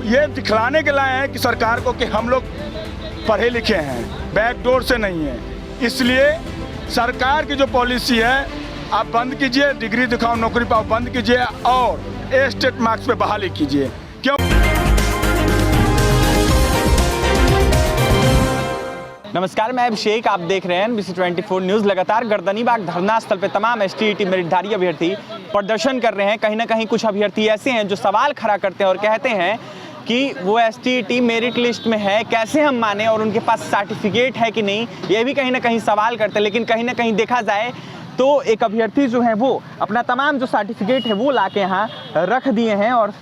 ये दिखलाने के लाए हैं कि सरकार को कि हम लोग पढ़े लिखे हैं, बैकडोर से नहीं है। इसलिए सरकार की जो पॉलिसी है, आप बंद कीजिए, डिग्री दिखाओ नौकरी पाओ बंद कीजिए और स्टेट मार्क्स पे बहाली कीजिए। क्यों? नमस्कार, मैं अभिषेक, आप देख रहे हैं NBC 24 न्यूज़। लगातार गर्दनीबाग धरना स्थल पे तमाम STET मेरिटधारी अभ्यर्थी प्रदर्शन कर रहे हैं। कहीं ना कहीं कुछ अभ्यर्थी ऐसे हैं जो सवाल खड़ा करते हैं और कहते हैं कि वो STET मेरिट लिस्ट में है, कैसे हम माने, और उनके पास सर्टिफिकेट है कि नहीं, ये भी कहीं ना कहीं सवाल करते हैं। लेकिन कहीं ना कहीं देखा जाए तो एक अभ्यर्थी जो है वो अपना तमाम जो सर्टिफिकेट है वो ला के यहाँ रख दिए हैं और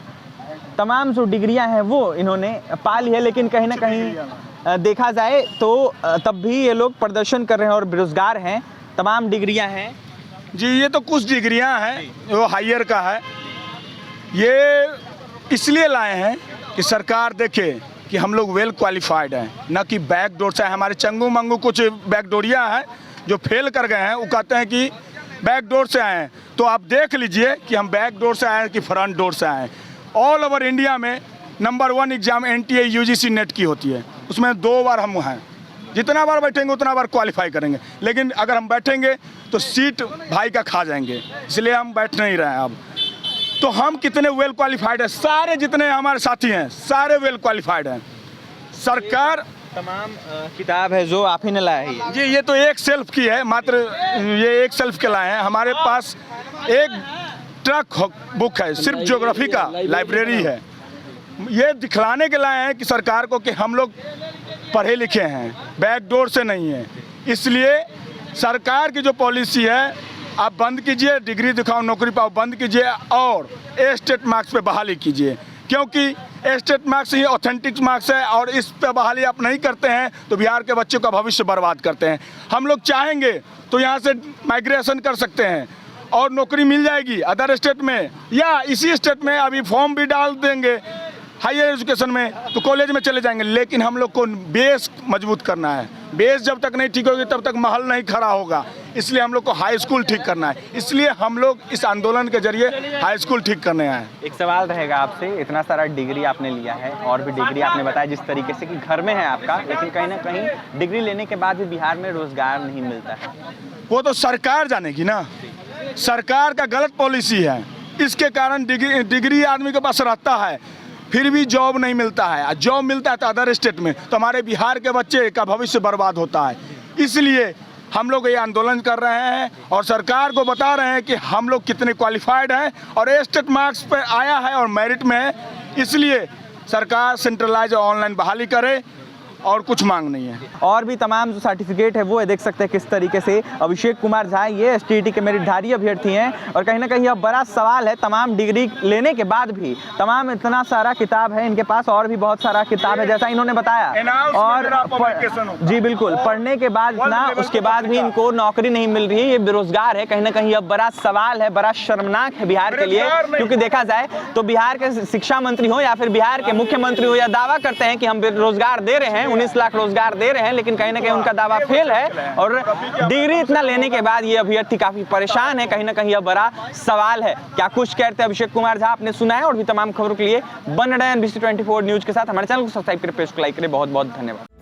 तमाम जो डिग्रियाँ हैं वो इन्होंने पा ली है। लेकिन कहीं ना कहीं देखा जाए तो तब भी ये लोग प्रदर्शन कर रहे हैं और बेरोजगार हैं। तमाम डिग्रियां हैं जी, ये तो कुछ डिग्रियां हैं, वो हायर का है। ये इसलिए लाए हैं कि सरकार देखे कि हम लोग वेल क्वालिफाइड हैं, न कि बैकडोर से। हमारे चंगू मंगू कुछ बैकडोरिया हैं जो फेल कर गए हैं, वो कहते हैं कि बैकडोर से आए हैं। तो आप देख लीजिए कि हम बैकडोर से आए हैं कि फ्रंट डोर से आए हैं। ऑल ओवर इंडिया में number 1 exam NTA UGC net की होती है, उसमें 2 बार हम हैं। जितना बार बैठेंगे उतना बार क्वालिफाई करेंगे, लेकिन अगर हम बैठेंगे तो सीट भाई का खा जाएंगे, इसलिए हम बैठ नहीं रहे हैं अब। तो हम कितने वेल क्वालिफाइड हैं, सारे जितने हमारे साथी हैं सारे वेल क्वालिफाइड हैं। सरकार तमाम किताब है जो आप ही ने लाया है जी, ये तो एक सेल्फ की है, मात्र ये एक सेल्फ के लाए हैं। हमारे पास एक ट्रक बुक है, सिर्फ ज्योग्राफी का लाइब्रेरी है। ये दिखलाने के लाए हैं कि सरकार को कि हम लोग पढ़े लिखे हैं, बैकडोर से नहीं है। इसलिए सरकार की जो पॉलिसी है, आप बंद कीजिए, डिग्री दिखाओ नौकरी पाओ बंद कीजिए और स्टेट मार्क्स पे बहाली कीजिए। क्योंकि स्टेट मार्क्स ही ऑथेंटिक मार्क्स है और इस पे बहाली आप नहीं करते हैं तो बिहार के बच्चों का भविष्य बर्बाद करते हैं। हम लोग चाहेंगे तो यहाँ से माइग्रेशन कर सकते हैं और नौकरी मिल जाएगी अदर स्टेट में या इसी स्टेट में। अभी फॉर्म भी डाल देंगे हायर एजुकेशन में तो कॉलेज में चले जाएंगे। लेकिन हम लोग को बेस मजबूत करना है। बेस जब तक नहीं ठीक होगी तब तक महल नहीं खड़ा होगा। इसलिए हम लोग को हाई स्कूल ठीक करना है। इसलिए हम लोग इस आंदोलन के जरिए हाई स्कूल ठीक करने आए हैं। एक सवाल रहेगा आपसे, इतना सारा डिग्री आपने लिया है और भी डिग्री आपने बताया जिस तरीके से कि घर में है आपका, लेकिन कहीं ना कहीं डिग्री लेने के बाद भी बिहार में रोजगार नहीं मिलता है। वो तो सरकार जानेगी ना, सरकार का गलत पॉलिसी है। इसके कारण डिग्री आदमी के पास रहता है फिर भी जॉब नहीं मिलता है। जॉब मिलता है तो अदर स्टेट में, तो हमारे बिहार के बच्चे का भविष्य बर्बाद होता है। इसलिए हम लोग ये आंदोलन कर रहे हैं और सरकार को बता रहे हैं कि हम लोग कितने क्वालिफाइड हैं और स्टेट मार्क्स पे आया है और मेरिट में है। इसलिए सरकार सेंट्रलाइज ऑनलाइन बहाली करे और कुछ मांग नहीं है। और भी तमाम जो सर्टिफिकेट है वो देख सकते हैं किस तरीके से अभिषेक कुमार झा ये STET के मेरिटधारी अभ्यर्थी हैं और कहीं ना कहीं अब बड़ा सवाल है। तमाम डिग्री लेने के बाद भी तमाम इतना सारा किताब है इनके पास और भी बहुत सारा किताब है जैसा इन्होंने बताया। और जी बिल्कुल, पढ़ने के बाद ना उसके बाद भी इनको नौकरी नहीं मिल रही है, ये बेरोजगार है। कहीं ना कहीं अब बड़ा सवाल है, बड़ा शर्मनाक है बिहार के लिए। क्योंकि देखा जाए तो बिहार के शिक्षा मंत्री हो या फिर बिहार के मुख्यमंत्री हो या दावा करते हैं कि हम रोजगार दे रहे हैं, 19 लाख रोजगार दे रहे हैं, लेकिन कहीं ना कहीं उनका दावा फेल है। और डिग्री इतना लेने के बाद ये अभ्यर्थी काफी परेशान है। कहीं ना कहीं यह बड़ा सवाल है। क्या कुछ कहते हैं अभिषेक कुमार झा, आपने सुना है। और भी तमाम खबरों के लिए बन रहे हैं NBC 24 न्यूज के साथ। हमारे चैनल को सब्सक्राइब करें, पेज को लाइक करें। बहुत बहुत धन्यवाद।